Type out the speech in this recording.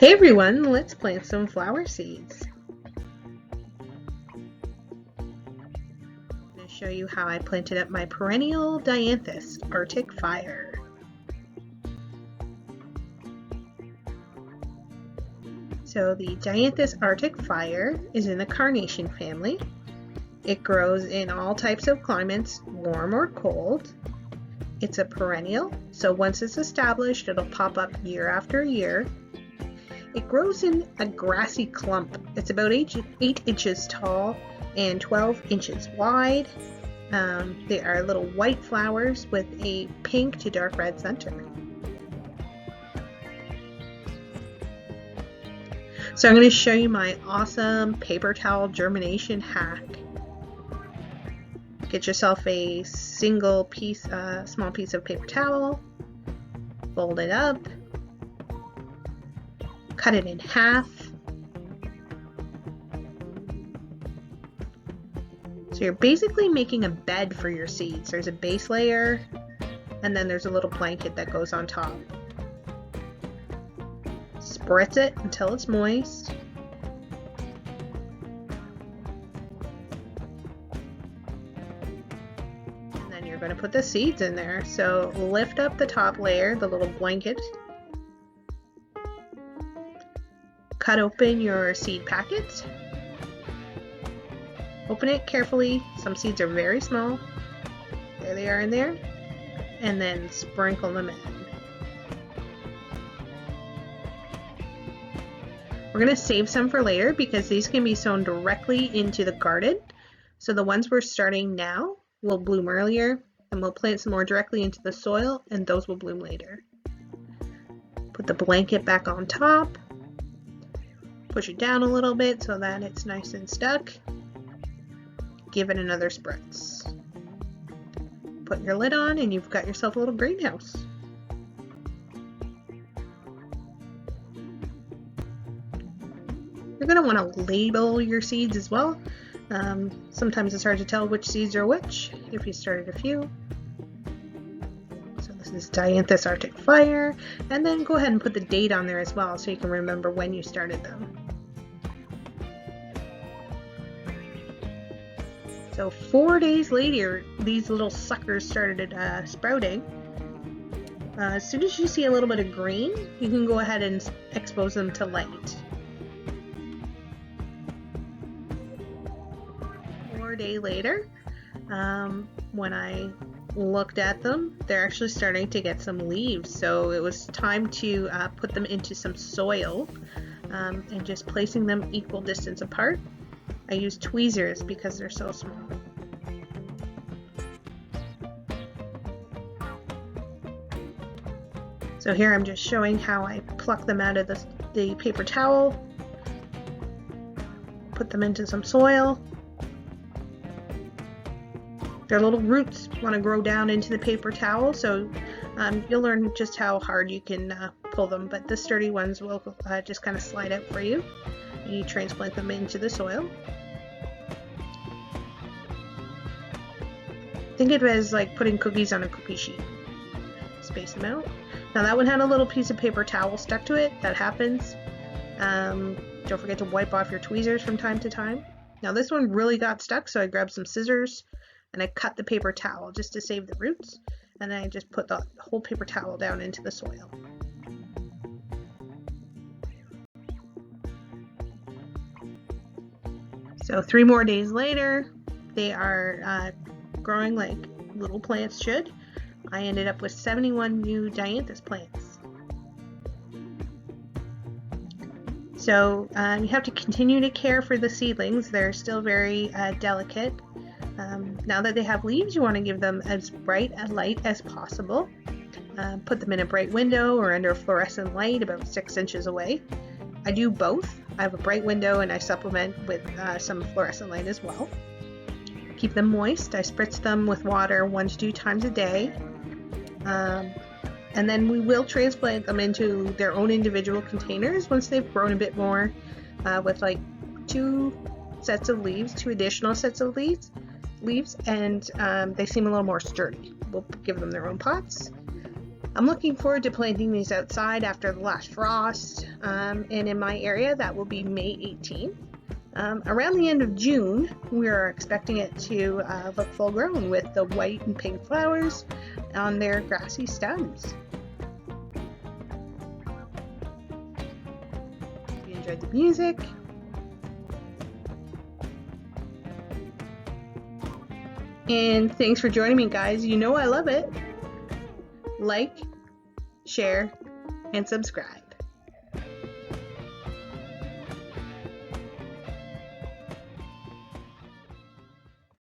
Hey everyone, let's plant some flower seeds. I'm going to show you how I planted up my perennial dianthus Arctic Fire. So the dianthus Arctic Fire is in the carnation family. It grows in all types of climates, warm or cold. It's a perennial, so once it's established, it'll pop up year after year. It grows in a grassy clump. It's about 8 inches tall and 12 inches wide. They are little white flowers with a pink to dark red center. So I'm going to show you my awesome paper towel germination hack. Get yourself a single piece, small piece of paper towel, fold it up, cut it in half. So you're basically making a bed for your seeds. There's a base layer, and then there's a little blanket that goes on top. Spritz it until it's moist. And then you're going to put the seeds in there. So lift up the top layer, the little blanket. Cut open your seed packet. Open it carefully. Some seeds are very small. There they are in there. And then sprinkle them in. We're going to save some for later because these can be sown directly into the garden. So the ones we're starting now will bloom earlier, and we'll plant some more directly into the soil, and those will bloom later. Put the blanket back on top. Push it down a little bit so that it's nice and stuck. Give it another spritz. Put your lid on and you've got yourself a little greenhouse. You're going to want to label your seeds as well. Sometimes it's hard to tell which seeds are which if you started a few. So this is Dianthus Arctic Fire, and then go ahead and put the date on there as well so you can remember when you started them. So 4 days later, these little suckers started sprouting. As soon as you see a little bit of green, you can go ahead and expose them to light. 4 days later, when I looked at them, they're actually starting to get some leaves. So it was time to put them into some soil and just placing them equal distance apart. I use tweezers because they're so small. So here I'm just showing how I pluck them out of the paper towel, put them into some soil. Their little roots want to grow down into the paper towel, so you'll learn just how hard you can pull them, but the sturdy ones will just kind of slide out for you. And you transplant them into the soil. Think of it as like putting cookies on a cookie sheet. Space them out. Now that one had a little piece of paper towel stuck to it. That happens. Don't forget to wipe off your tweezers from time to time. Now this one really got stuck, so I grabbed some scissors and I cut the paper towel just to save the roots. And then I just put the whole paper towel down into the soil. So 3 more days later, they are growing like little plants should. I ended up with 71 new dianthus plants. So you have to continue to care for the seedlings. They're still very delicate. Now that they have leaves, you want to give them as bright a light as possible. Put them in a bright window or under a fluorescent light about 6 inches away. I do both. I have a bright window and I supplement with some fluorescent light as well. Keep them moist. I spritz them with water 1 to 2 times a day. And then we will transplant them into their own individual containers once they've grown a bit more with like 2 sets of leaves, 2 additional sets of leaves, and they seem a little more sturdy. We'll give them their own pots. I'm looking forward to planting these outside after the last frost, and in my area that will be May 18th. Around the end of June, we are expecting it to look full grown with the white and pink flowers on their grassy stems. If you enjoyed the music, and thanks for joining me, guys. You know I love it. Like, share, and subscribe.